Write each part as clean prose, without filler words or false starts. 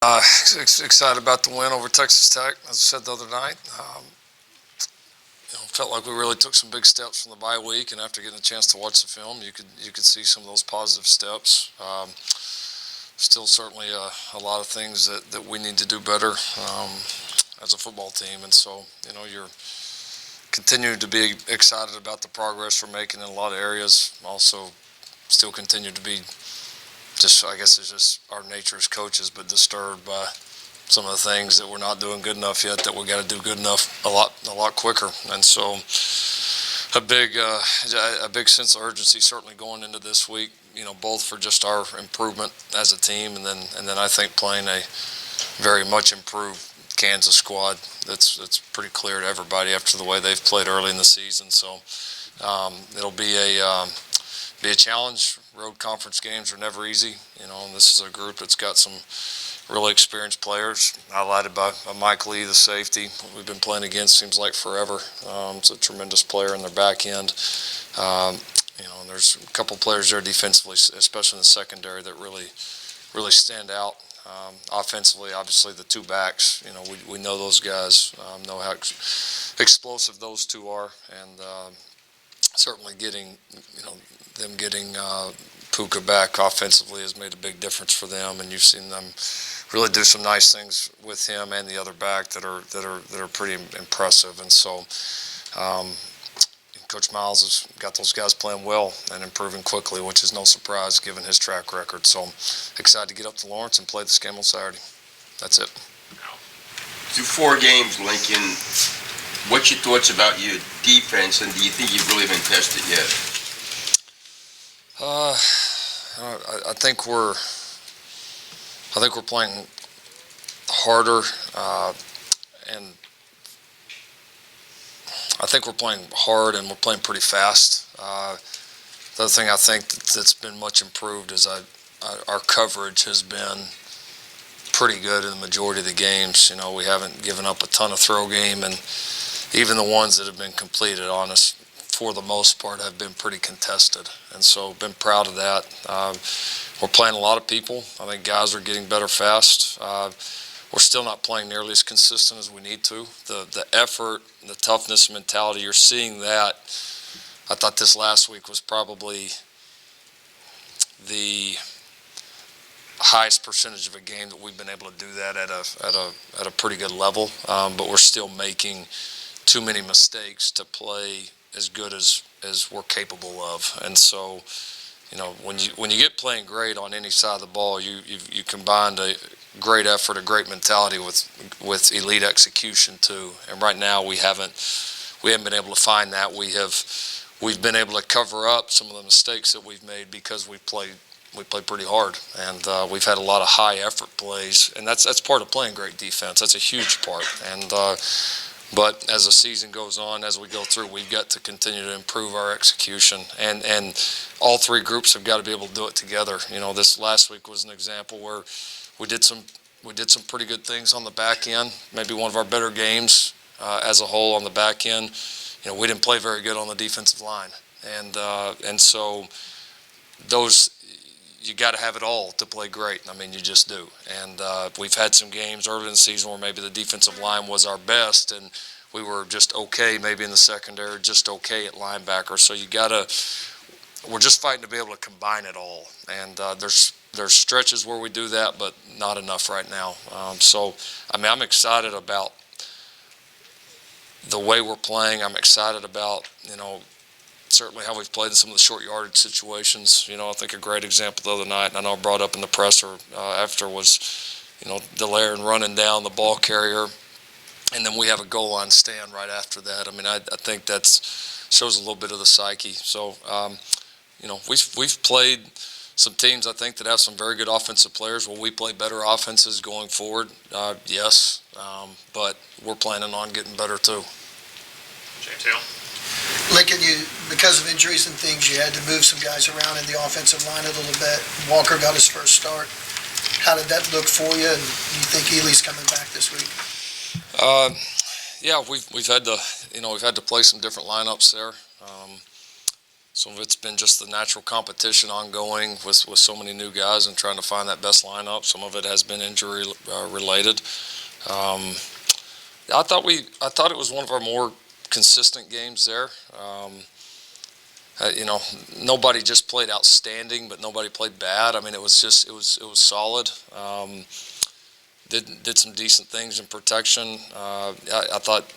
Excited about the win over Texas Tech, as I said the other night. Felt like we really took some big steps from the bye week, and after getting a chance to watch the film, you could see some of those positive steps. Still, certainly a lot of things that we need to do better as a football team, and so you're continuing to be excited about the progress we're making in a lot of areas. Also, still continue to be I guess it's just our nature as coaches, but disturbed by some of the things that we're not doing good enough yet, that we got to do good enough a lot quicker. And so a big sense of urgency certainly going into this week, both for just our improvement as a team, and then I think playing a very much improved Kansas squad that's pretty clear to everybody after the way they've played early in the season. So it'll be a challenge. Road conference games are never easy, and this is a group that's got some really experienced players, highlighted by Mike Lee, the safety we've been playing against, seems like forever. It's a tremendous player in their back end. And there's a couple players there defensively, especially in the secondary, that really stand out. Offensively, obviously the two backs, we know those guys, know how explosive those two are, and certainly getting Puka back offensively has made a big difference for them, and you've seen them really do some nice things with him and the other back that are pretty impressive. And so Coach Miles has got those guys playing well and improving quickly, which is no surprise given his track record. So excited to get up to Lawrence and play this game on Saturday. That's it. Through 4 games, Lincoln, what's your thoughts about your defense, and do you think you've really been tested yet? I think we're playing harder, and I think we're playing hard, and we're playing pretty fast. The other thing I think that's been much improved is our coverage has been pretty good in the majority of the games. We haven't given up a ton of throw game, and even the ones that have been completed on us, for the most part, have been pretty contested, and so been proud of that. We're playing a lot of people. I think guys are getting better fast. We're still not playing nearly as consistent as we need to. The effort, the toughness mentality, you're seeing that. I thought this last week was probably the highest percentage of a game that we've been able to do that at a pretty good level, but we're still making too many mistakes to play as good as we're capable of. And so, when you get playing great on any side of the ball, you combined a great effort, a great mentality with elite execution too. And right now we haven't been able to find that. We've been able to cover up some of the mistakes that we've made because we play pretty hard, and we've had a lot of high effort plays, and that's part of playing great defense. That's a huge part. And but as the season goes on, as we go through, we've got to continue to improve our execution, and all 3 groups have got to be able to do it together. This last week was an example where we did some pretty good things on the back end. Maybe one of our better games as a whole on the back end. We didn't play very good on the defensive line, and so those. You got to have it all to play great. I mean, you just do. And we've had some games early in the season where maybe the defensive line was our best, and we were just okay, maybe in the secondary, just okay at linebacker. So we're just fighting to be able to combine it all. And there's stretches where we do that, but not enough right now. So I'm excited about the way we're playing. I'm excited about certainly how we've played in some of the short yardage situations. I think a great example the other night, and I know I brought up in the presser after, was, Delaire running down the ball carrier, and then we have a goal line stand right after that. I think that shows a little bit of the psyche. So, we've played some teams, I think, that have some very good offensive players. Will we play better offenses going forward? Yes, but we're planning on getting better too. Chantel? Lincoln, because of injuries and things, you had to move some guys around in the offensive line a little bit. Walker got his first start. How did that look for you? And do you think Ely's coming back this week? Yeah, we've had to play some different lineups there. Some of it's been just the natural competition ongoing with so many new guys and trying to find that best lineup. Some of it has been injury related. I thought it was one of our more consistent games there. Nobody just played outstanding, but nobody played bad. I mean, it was solid. Did some decent things in protection. I thought,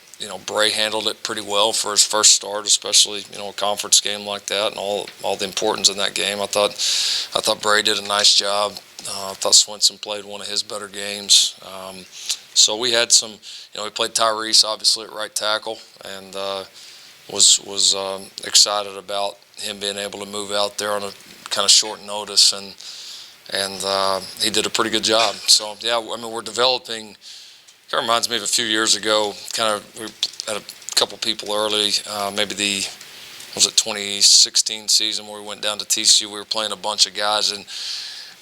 Bray handled it pretty well for his first start, especially, a conference game like that and all the importance in that game. I thought Bray did a nice job. I thought Swinson played one of his better games. So we had some, we played Tyrese obviously at right tackle and was excited about him being able to move out there on a kind of short notice and he did a pretty good job. So yeah, I mean, we're developing. Kind of reminds me of a few years ago. We had a couple people early, maybe was it 2016 season where we went down to TCU. We were playing a bunch of guys and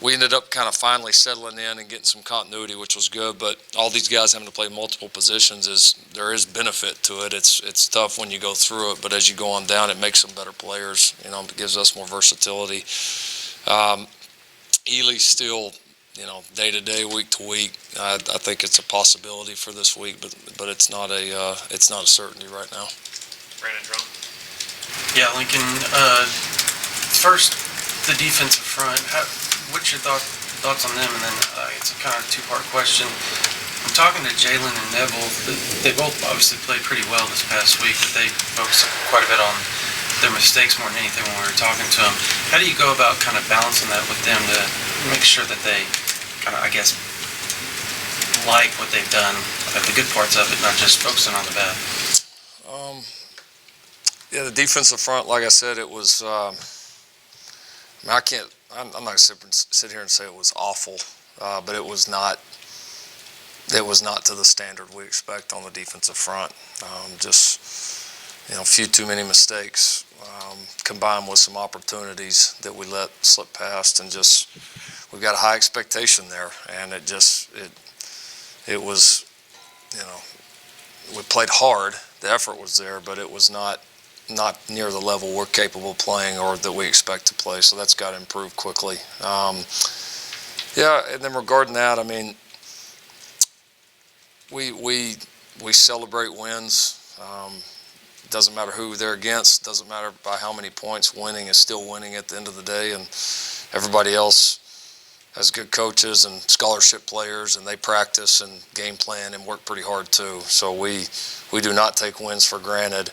we ended up kind of finally settling in and getting some continuity, which was good. But all these guys having to play multiple positions there is benefit to it. It's tough when you go through it, but as you go on down, it makes them better players. It gives us more versatility. Ely's still, day to day, week to week. I think it's a possibility for this week, but it's not a certainty right now. Brandon Drum. Yeah, Lincoln. First, the defensive front. What's your thoughts on them? And then it's a kind of two-part question. I'm talking to Jalen and Neville. They both obviously played pretty well this past week, but they focused quite a bit on their mistakes more than anything when we were talking to them. How do you go about kind of balancing that with them to make sure that they kind of, I guess, like what they've done, like the good parts of it, not just focusing on the bad? Yeah, the defensive front, like I said, it was. I'm not gonna sit here and say it was awful, but it was not. It was not to the standard we expect on the defensive front. Just a few too many mistakes, combined with some opportunities that we let slip past, and just we've got a high expectation there, and it was, we played hard. The effort was there, but it was not near the level we're capable of playing or that we expect to play. So that's got to improve quickly. And then regarding that, I mean, we celebrate wins. Doesn't matter who they're against. Doesn't matter by how many points. Winning is still winning at the end of the day, and everybody else has good coaches and scholarship players, and they practice and game plan and work pretty hard too. So we do not take wins for granted.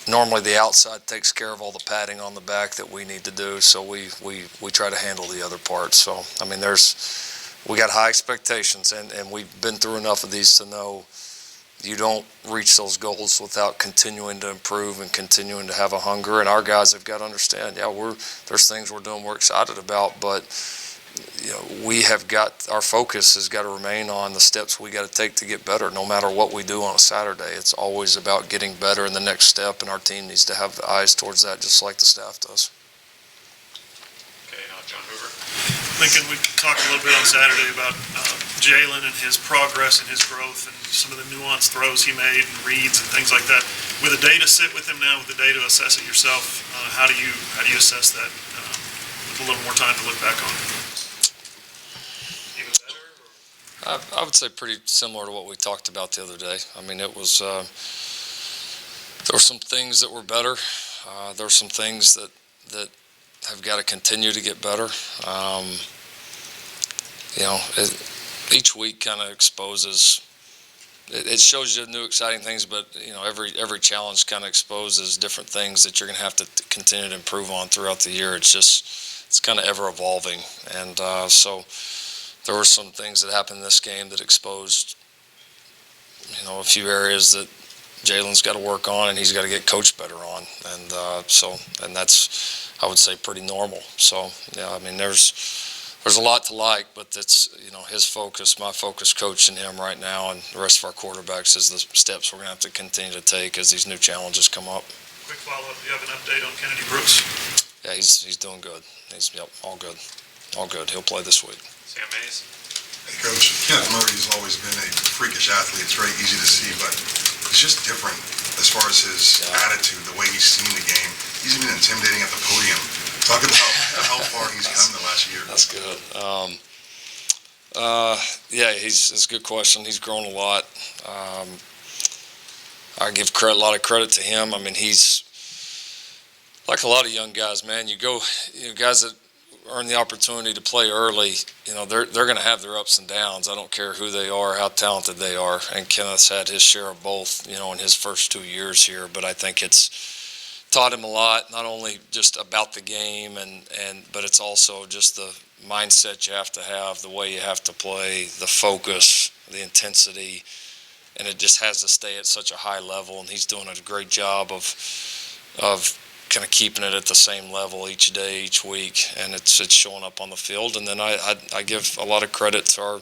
Normally the outside takes care of all the padding on the back that we need to do, so we try to handle the other parts. So I mean, we got high expectations, and we've been through enough of these to know you don't reach those goals without continuing to improve and continuing to have a hunger. And our guys have got to understand, there's things we're doing we're excited about, but our focus has got to remain on the steps we got to take to get better. No matter what we do on a Saturday, it's always about getting better in the next step, and our team needs to have eyes towards that, just like the staff does. Okay, John Hoover. Lincoln, we talked a little bit on Saturday about Jalen and his progress and his growth and some of the nuanced throws he made and reads and things like that. With the data sit with him now, with the data to assess it yourself, how do you assess that with a little more time to look back on? Even better? Or? I would say pretty similar to what we talked about the other day. I mean, it was there were some things that were better. There were some things that have got to continue to get better. Each week kind of exposes. It shows you new exciting things, but every challenge kind of exposes different things that you're going to have to continue to improve on throughout the year. It's kind of ever evolving, and so there were some things that happened in this game that exposed a few areas that Jalen's got to work on and he's got to get coached better on, and that's, I would say, pretty normal. So yeah, I mean there's a lot to like, but it's his focus, my focus, coaching him right now, and the rest of our quarterbacks is the steps we're going to have to continue to take as these new challenges come up. Quick follow-up, do you have an update on Kennedy Brooks? Yeah, he's doing good. All good. He'll play this week. Sam Mays. Hey, Coach, Kenneth Murray's always been a freakish athlete. It's very easy to see, but it's just different as far as his attitude, the way he's seen the game. He's even intimidating at the podium. Talk about how far he's come the last year. That's good. Yeah, it's a good question. He's grown a lot. I give a lot of credit to him. I mean, he's like a lot of young guys, man. Guys that earn the opportunity to play early, they're going to have their ups and downs. I don't care who they are, how talented they are. And Kenneth's had his share of both, in his first 2 years here. But I think it's taught him a lot, not only just about the game, but it's also just the mindset you have, the way you have to play, the focus, the intensity, and it just has to stay at such a high level. And he's doing a great job of kind of keeping it at the same level each day, each week, and it's showing up on the field. And then I give a lot of credit to our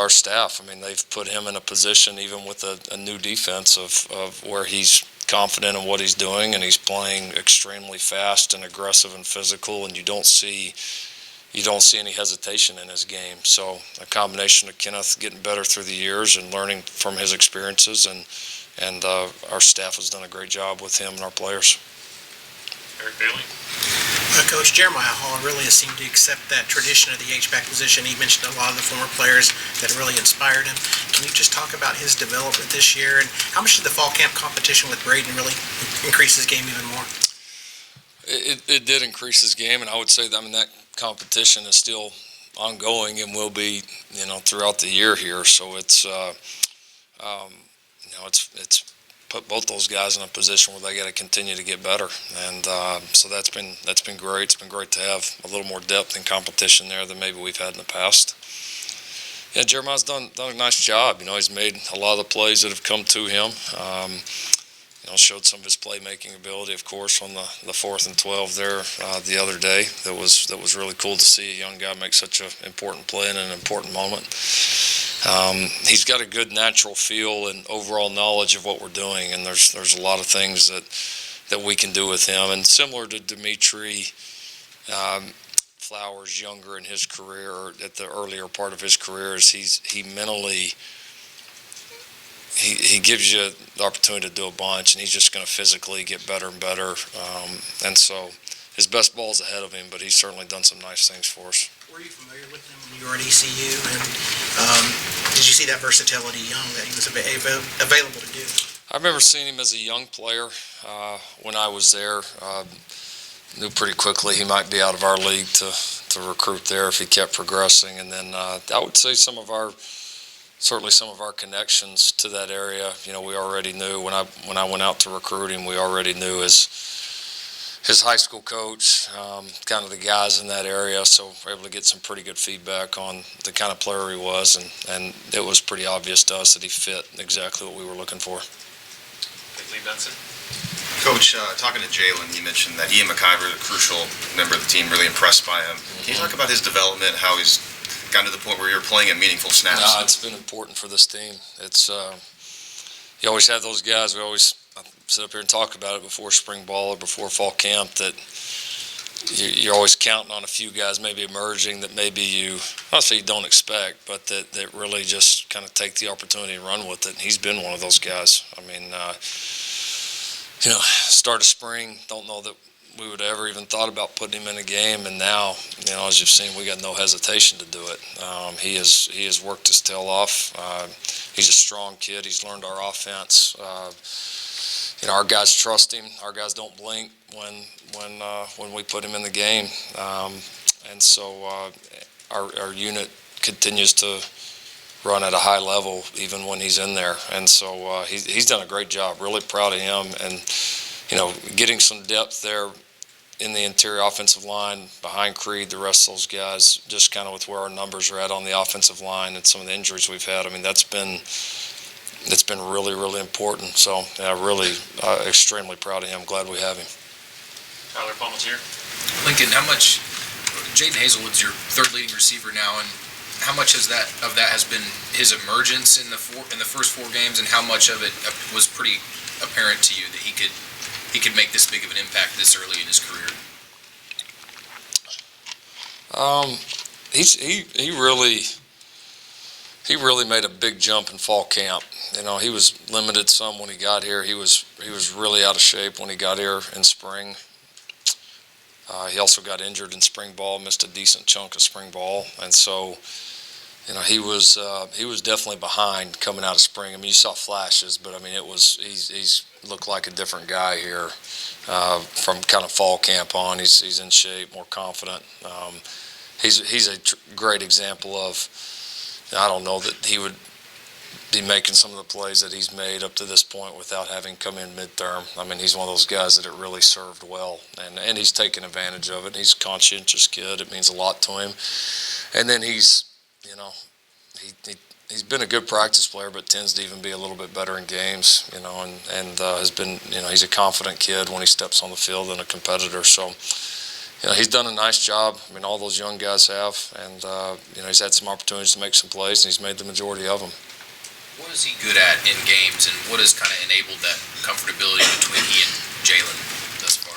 staff. I mean, they've put him in a position, even with a new defense, of where he's confident in what he's doing, and he's playing extremely fast and aggressive and physical, and you don't see any hesitation in his game. So a combination of Kenneth getting better through the years and learning from his experiences, and our staff has done a great job with him and our players. Eric Bailey. Coach Jeremiah Hall really has seemed to accept that tradition of the H-back position. He mentioned a lot of the former players that really inspired him. Can you just talk about his development this year, and how much did the fall camp competition with Braden really increase his game even more? It did increase his game, and I would say that competition is still ongoing and will be, throughout the year here. So it's put both those guys in a position where they got to continue to get better, and so that's been great. It's been great to have a little more depth and competition there than maybe we've had in the past. Yeah, Jeremiah's done a nice job. He's made a lot of the plays that have come to him. Showed some of his playmaking ability, of course, on the 4th and 12 there the other day. That was really cool to see a young guy make such an important play in an important moment. He's got a good natural feel and overall knowledge of what we're doing, and there's a lot of things that we can do with him. And similar to Dimitri Flowers, younger in his career, or at the earlier part of his career, is he mentally. He gives you the opportunity to do a bunch, and he's just going to physically get better and better. And so his best ball's ahead of him, but he's certainly done some nice things for us. Were you familiar with him when you were at ECU, and did you see that versatility young that he was available to do? I remember seeing him as a young player when I was there. Knew pretty quickly he might be out of our league to recruit there if he kept progressing. And then I would say certainly some of our connections to that area, we already knew when I went out to recruit him, we already knew his high school coach, kind of the guys in that area, so we're able to get some pretty good feedback on the kind of player he was, and it was pretty obvious to us that he fit exactly what we were looking for. Lee Benson. Coach, talking to Jalen, you mentioned that Ian McIver, a crucial member of the team, really impressed by him. Can you talk about his development, how he's gotten to the point where you're playing in meaningful snaps? It's been important for this team. It's you always have those guys. We always sit up here and talk about it before spring ball or before fall camp, that you're always counting on a few guys maybe emerging that maybe I'll say you don't expect, but that really just kind of take the opportunity and run with it. And he's been one of those guys. I mean, start of spring, don't know that we would ever even thought about putting him in a game, and now, as you've seen, we got no hesitation to do it. He has worked his tail off. He's a strong kid. He's learned our offense. Our guys trust him. Our guys don't blink when we put him in the game, and so our unit continues to run at a high level even when he's in there. And so he's done a great job. Really proud of him, and getting some depth there in the interior offensive line behind Creed, the rest of those guys, just kind of with where our numbers are at on the offensive line and some of the injuries we've had. I mean, that's been really, really important. So, really extremely proud of him. Glad we have him. Tyler Palmatier. Lincoln, how much Jaden Hazelwood's your third leading receiver now, and how much of that has been his emergence in the first 4 games, and how much of it was pretty apparent to you that he could make this big of an impact this early in his career? He really made a big jump in fall camp. You know, he was limited some when he got here. He was really out of shape when he got here in spring. He also got injured in spring ball, missed a decent chunk of spring ball, and so, you know, he was definitely behind coming out of spring. I mean, you saw flashes, but I mean, he's looked like a different guy here from kind of fall camp on. He's in shape, more confident. He's a great example of. I don't know that he would be making some of the plays that he's made up to this point without having come in midterm. I mean, he's one of those guys that it really served well, and he's taken advantage of it. He's a conscientious kid. It means a lot to him. And then he's been a good practice player, but tends to even be a little bit better in games, you know, and has been, you know, he's a confident kid when he steps on the field and a competitor. So, you know, he's done a nice job. I mean, all those young guys have, and you know, he's had some opportunities to make some plays, and he's made the majority of them. What is he good at in games, and what has kind of enabled that comfortability between he and Jalen thus far?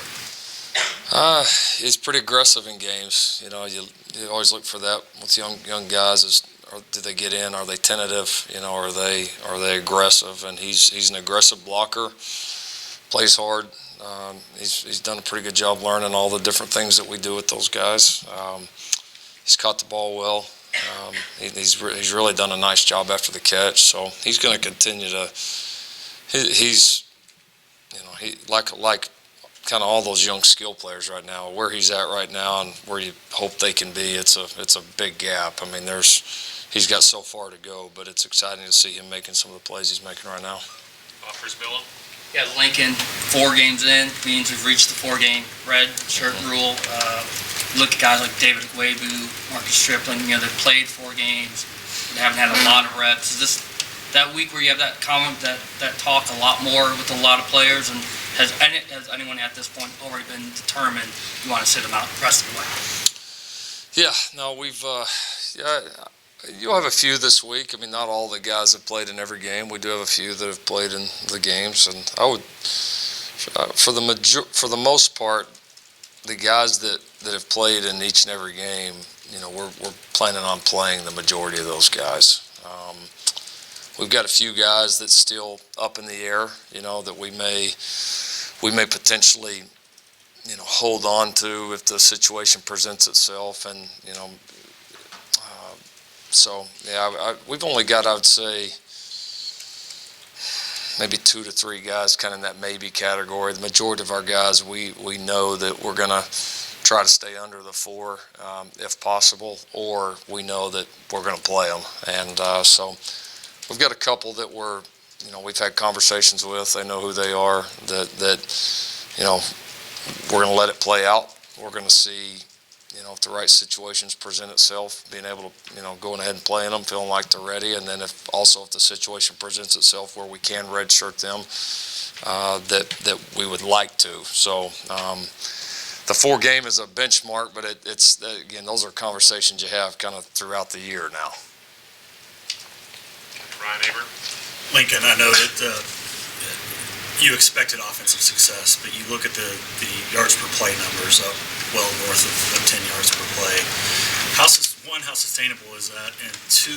He's pretty aggressive in games. You know, you always look for that with young guys. Do they get in? Are they tentative? You know, are they aggressive? And he's an aggressive blocker. Plays hard. He's done a pretty good job learning all the different things that we do with those guys. He's caught the ball well. He's really done a nice job after the catch. So he's going to continue to. He's, you know, he like kind of all those young skill players right now. Where he's at right now and where you hope they can be, it's a big gap. I mean, he's got so far to go, but it's exciting to see him making some of the plays he's making right now. Chris Billow? Yeah, Lincoln, 4 games in, means we've reached the 4-game red shirt rule. Look at guys like David Agwebu, Marcus Stripling, you know, they've played 4 games, they haven't had a lot of reps. Is this that week where you have that comment, that talk a lot more with a lot of players, and has anyone at this point already been determined you want to sit them out the rest of the way? Yeah, no, you'll have a few this week. I mean, not all the guys have played in every game. We do have a few that have played in the games, and I would, for the most part, the guys that have played in each and every game, you know, we're planning on playing the majority of those guys. We've got a few guys that's still up in the air, you know, that we may potentially, you know, hold on to if the situation presents itself, and you know. So, yeah, we've only got, I would say, maybe 2 to 3 guys kind of in that maybe category. The majority of our guys, we know that we're going to try to stay under the 4 if possible, or we know that we're going to play them. And so we've got a couple that we've had conversations with. They know who they are, that you know, we're going to let it play out. We're going to see, you know, if the right situations present itself, being able to, you know, going ahead and playing them, feeling like they're ready. And then if the situation presents itself where we can redshirt them, that we would like to. So the 4 game is a benchmark, but it's again, those are conversations you have kind of throughout the year now. Ryan Aber? Lincoln, I know that you expected offensive success, but you look at the yards per play numbers up well north of 10 yards per play. How sustainable is that? And 2,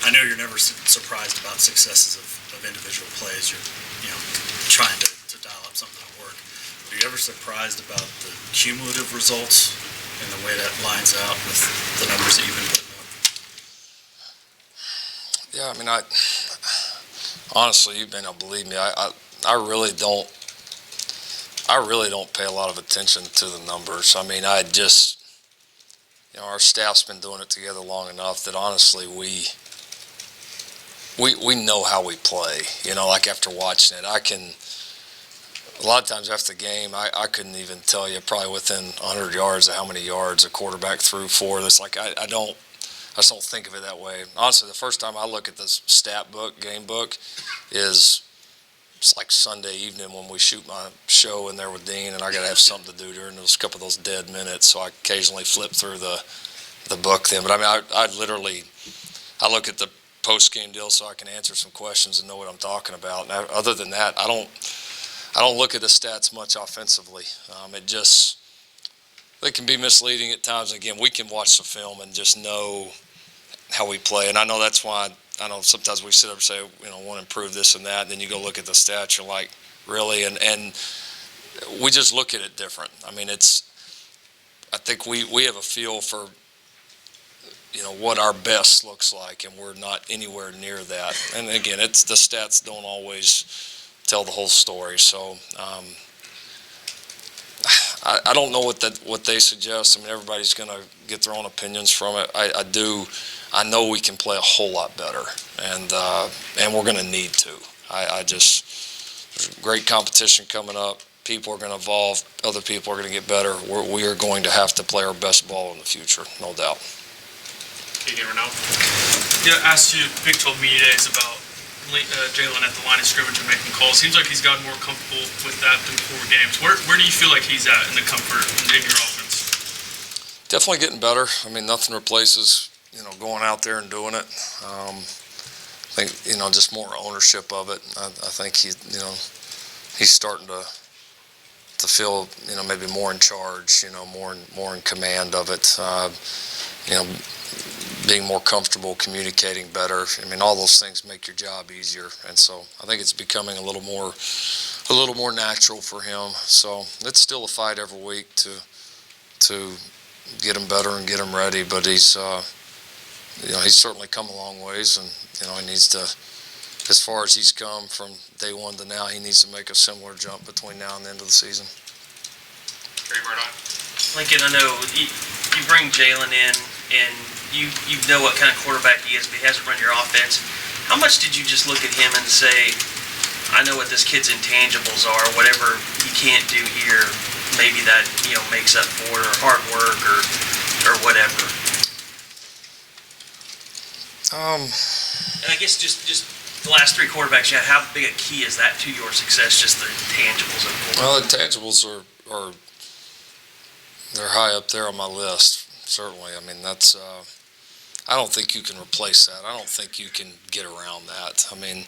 I know you're never surprised about successes of individual plays. You're, you know, trying to dial up something at work. Are you ever surprised about the cumulative results and the way that lines out with the numbers that you've been putting up? Yeah, I mean, honestly, you may not believe me. I really don't pay a lot of attention to the numbers. I mean, you know, our staff's been doing it together long enough that honestly we know how we play. You know, like after watching it, a lot of times after the game, I couldn't even tell you probably within 100 yards of how many yards a quarterback threw for. That's like, I just don't think of it that way. Honestly, the first time I look at this stat book, game book, it's like Sunday evening when we shoot my show in there with Dean, and I got to have something to do during those couple of those dead minutes. So I occasionally flip through the book then. But I mean, I look at the post game deal so I can answer some questions and know what I'm talking about. And other than that, I don't look at the stats much offensively. They can be misleading at times. Again, we can watch the film and just know how we play. And I know that's why I know sometimes we sit up and say, want to improve this and that. And then you go look at the stats, you're like, really? And we just look at it different. I mean, I think we have a feel for, what our best looks like, and we're not anywhere near that. And again, the stats don't always tell the whole story. So I don't know what they suggest. I mean, everybody's going to get their own opinions from it. I know we can play a whole lot better, and we're going to need to. There's great competition coming up. People are going to evolve. Other people are going to get better. We are going to have to play our best ball in the future, no doubt. Keegan Renault. Yeah, asked you Big 12 media days about Jalen at the line of scrimmage and making calls. Seems like he's gotten more comfortable with that through 4 games. Where do you feel like he's at in the comfort in your offense? Definitely getting better. I mean, nothing replaces, going out there and doing it. I think, just more ownership of it. I think he's starting to feel, maybe more in charge, more in command of it. Being more comfortable, communicating better. I mean, all those things make your job easier. And so I think it's becoming a little more natural for him. So it's still a fight every week to get him better and get him ready. But he's certainly come a long ways, and he needs to, as far as he's come from day one to now, he needs to make a similar jump between now and the end of the season. Gary Murdoch. Lincoln, I know you bring Jalen in, and you know what kind of quarterback he is, but he hasn't run your offense. How much did you just look at him and say, I know what this kid's intangibles are, whatever he can't do here, maybe that, makes up for it, or hard work, or whatever? And I guess just the last 3 quarterbacks you had, how big a key is that to your success, just the intangibles of quarterback? Well, the intangibles are they're high up there on my list, certainly. I mean, that's I don't think you can replace that. I don't think you can get around that. I mean,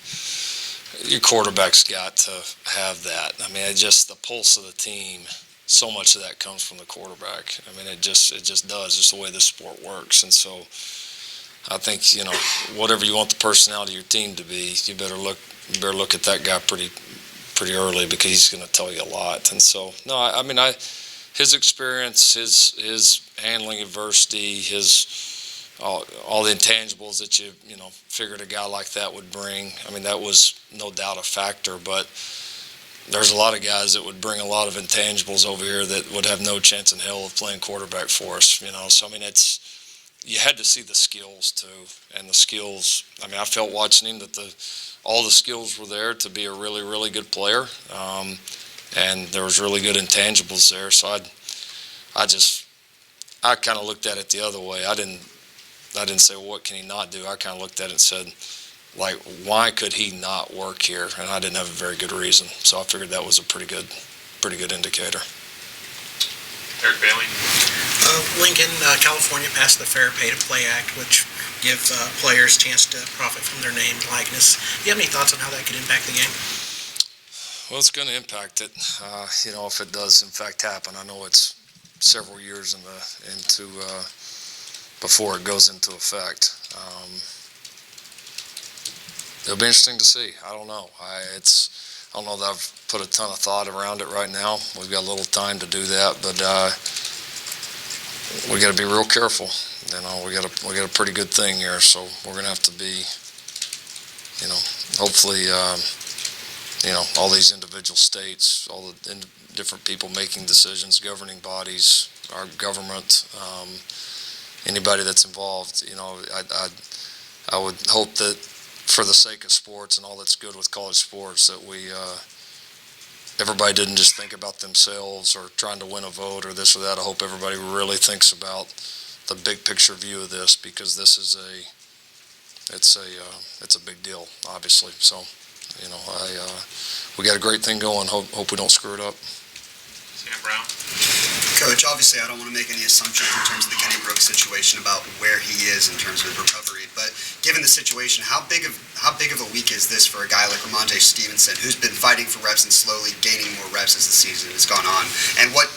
your quarterback's got to have that. I mean, just the pulse of the team, so much of that comes from the quarterback. I mean, it just does, just the way the sport works. And so I think, whatever you want the personality of your team to be, you better look at that guy pretty early, because he's going to tell you a lot. And so, no, I mean, his experience, his handling adversity, all the intangibles that you figured a guy like that would bring. I mean, that was no doubt a factor, but there's a lot of guys that would bring a lot of intangibles over here that would have no chance in hell of playing quarterback for us. So I mean, you had to see the skills too, and the skills. I mean, I felt watching him that all the skills were there to be a really, really good player, and there was really good intangibles there. So I kind of looked at it the other way. I didn't say, well, what can he not do? I kind of looked at it and said, like, why could he not work here? And I didn't have a very good reason. So I figured that was a pretty good indicator. Eric Bailey. Lincoln, California passed the Fair Pay to Play Act, which give players a chance to profit from their name and likeness. Do you have any thoughts on how that could impact the game? Well, it's going to impact it. If it does in fact happen. I know it's several years before it goes into effect. It'll be interesting to see. I don't know. I don't know that I've put a ton of thought around it right now. We've got a little time to do that, but we got to be real careful. We got a pretty good thing here, so we're going to have to be, hopefully, all these individual states, all the different people making decisions, governing bodies, our government, anybody that's involved. I would hope that, for the sake of sports and all that's good with college sports, that everybody didn't just think about themselves or trying to win a vote or this or that. I hope everybody really thinks about the big picture view of this, because this is it's a big deal, obviously. So, we got a great thing going. Hope we don't screw it up. Sam Brown. Coach, obviously I don't want to make any assumptions in terms of the Kenny Brooks situation about where he is in terms of recovery, but given the situation, how big of a week is this for a guy like Ramondre Stevenson, who's been fighting for reps and slowly gaining more reps as the season has gone on? And what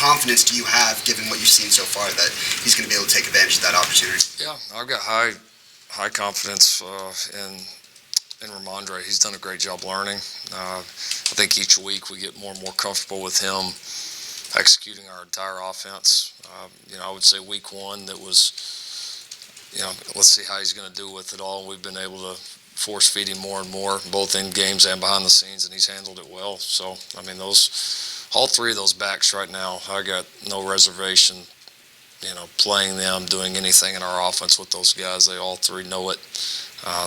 confidence do you have, given what you've seen so far, that he's going to be able to take advantage of that opportunity? Yeah, I've got high confidence in Ramondre. He's done a great job learning. I think each week we get more and more comfortable with him executing our entire offense. I would say week one, that was, let's see how he's going to do with it all. We've been able to force feed him more and more, both in games and behind the scenes, and he's handled it well. So, all three of those backs right now, I got no reservation, playing them, doing anything in our offense with those guys. They all three know it.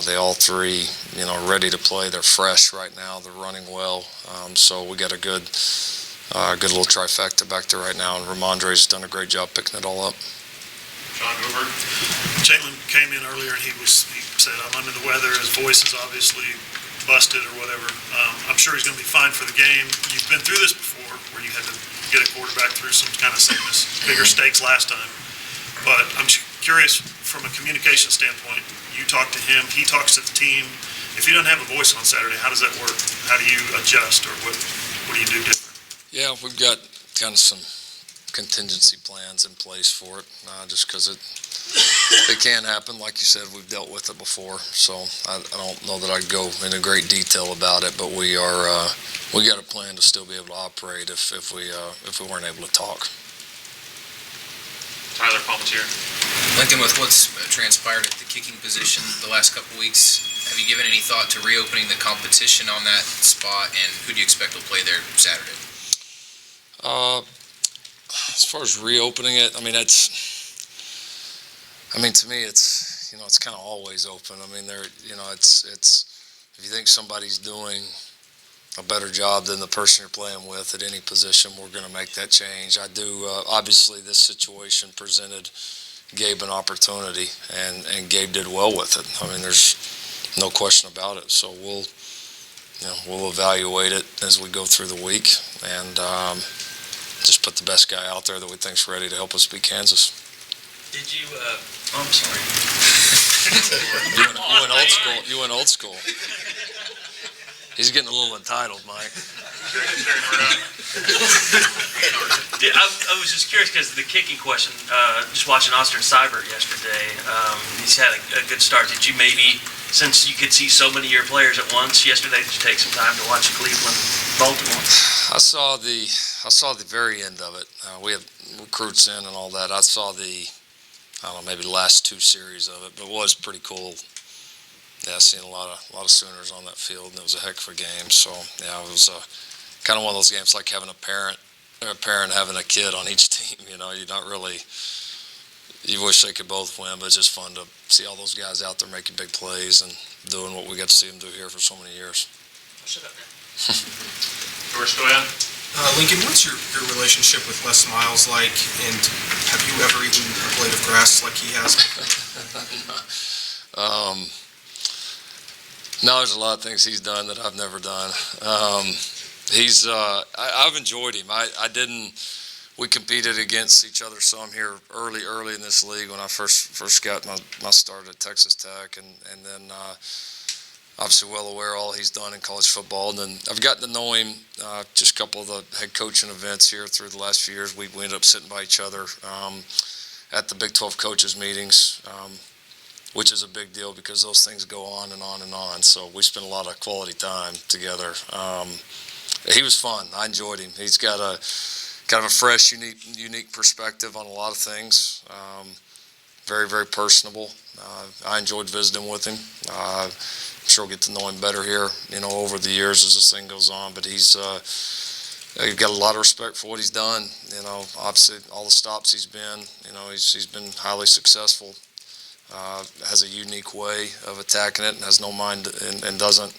They all three, are ready to play. They're fresh right now. They're running well. So we got a good little trifecta back there right now, and Ramondre's done a great job picking it all up. John Hoover. Jalen came in earlier and he said, I'm under the weather. His voice is obviously busted or whatever. I'm sure he's going to be fine for the game. You've been through this before where you had to get a quarterback through some kind of sickness, bigger stakes last time. But I'm curious, from a communication standpoint, you talk to him, he talks to the team. If he doesn't have a voice on Saturday, how does that work? How do you adjust, or what do you do different? Yeah, we've got kind of some contingency plans in place for it, just because it can happen. Like you said, we've dealt with it before, so I don't know that I'd go into great detail about it, but we got a plan to still be able to operate if we weren't able to talk. Tyler Palmatier. Lincoln, with what's transpired at the kicking position the last couple weeks, have you given any thought to reopening the competition on that spot, and who do you expect will play there Saturday? As far as reopening it, to me, it's it's kind of always open. It's if you think somebody's doing a better job than the person you're playing with at any position, we're going to make that change. I do. Obviously, this situation presented Gabe an opportunity, and Gabe did well with it. There's no question about it. So we'll evaluate it as we go through the week, and just put the best guy out there that we think's ready to help us beat Kansas. Did you, I'm sorry. You went old school. He's getting a little entitled, Mike. I was just curious because the kicking question, just watching Austin Seibert yesterday, he's had a good start. Did you maybe, since you could see so many of your players at once yesterday, did you take some time to watch Cleveland, Baltimore? I saw the very end of it. We have recruits in and all that. I saw maybe the last two series of it, but it was pretty cool. Yeah, seeing a lot of Sooners on that field, and it was a heck of a game. So yeah, it was kind of one of those games like having a parent having a kid on each team. You're not really. You wish they could both win, but it's just fun to see all those guys out there making big plays and doing what we got to see them do here for so many years. Shut up, man. George Stoyan. Lincoln, what's your relationship with Les Miles like, and have you ever eaten a blade of grass like he has? No, there's a lot of things he's done that I've never done. I've enjoyed him. We competed against each other some here early in this league when I first got my start at Texas Tech, and then obviously well aware of all he's done in college football. And then I've gotten to know him just a couple of the head coaching events here through the last few years. We ended up sitting by each other at the Big 12 coaches meetings, which is a big deal because those things go on and on and on. So we spent a lot of quality time together. He was fun. I enjoyed him. He's got a kind of a fresh, unique perspective on a lot of things. Very, very personable. I enjoyed visiting with him. I'm sure we'll get to know him better here, over the years as this thing goes on. But he's got a lot of respect for what he's done. Obviously all the stops he's been. He's been highly successful. Has a unique way of attacking it and has no mind and doesn't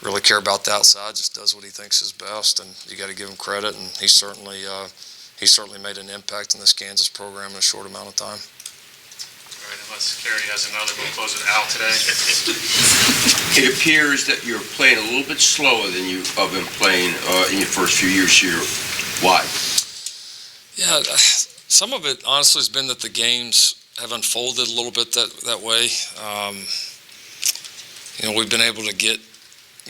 really care about the outside, just does what he thinks is best, and you got to give him credit, and he certainly made an impact in this Kansas program in a short amount of time. All right, unless Kerry has another, we'll close it out today. It appears that you're playing a little bit slower than you have been playing in your first few years here. Why? Yeah, some of it honestly has been that the games have unfolded a little bit that way. We've been able to get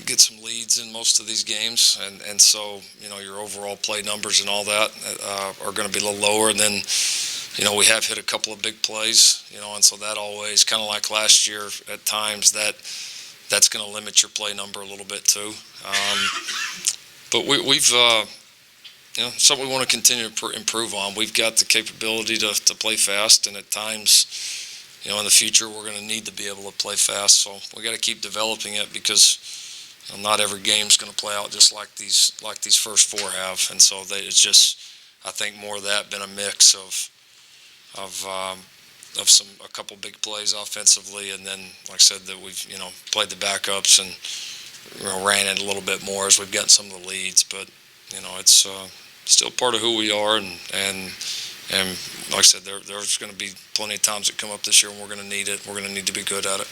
get some leads in most of these games, and so, your overall play numbers and all that are going to be a little lower. And then, we have hit a couple of big plays, and so that always, kind of like last year at times, that's going to limit your play number a little bit too. But we've something we want to continue to improve on. We've got the capability to play fast, and at times, in the future, we're going to need to be able to play fast. So we got to keep developing it, because not every game's going to play out just like these first four have. And so it's just, I think, more of that been a mix of a couple big plays offensively, and then, like I said, that we've played the backups and ran it a little bit more as we've gotten some of the leads. But it's still part of who we are, and like I said, there's going to be plenty of times that come up this year, and we're going to need it. We're going to need to be good at it.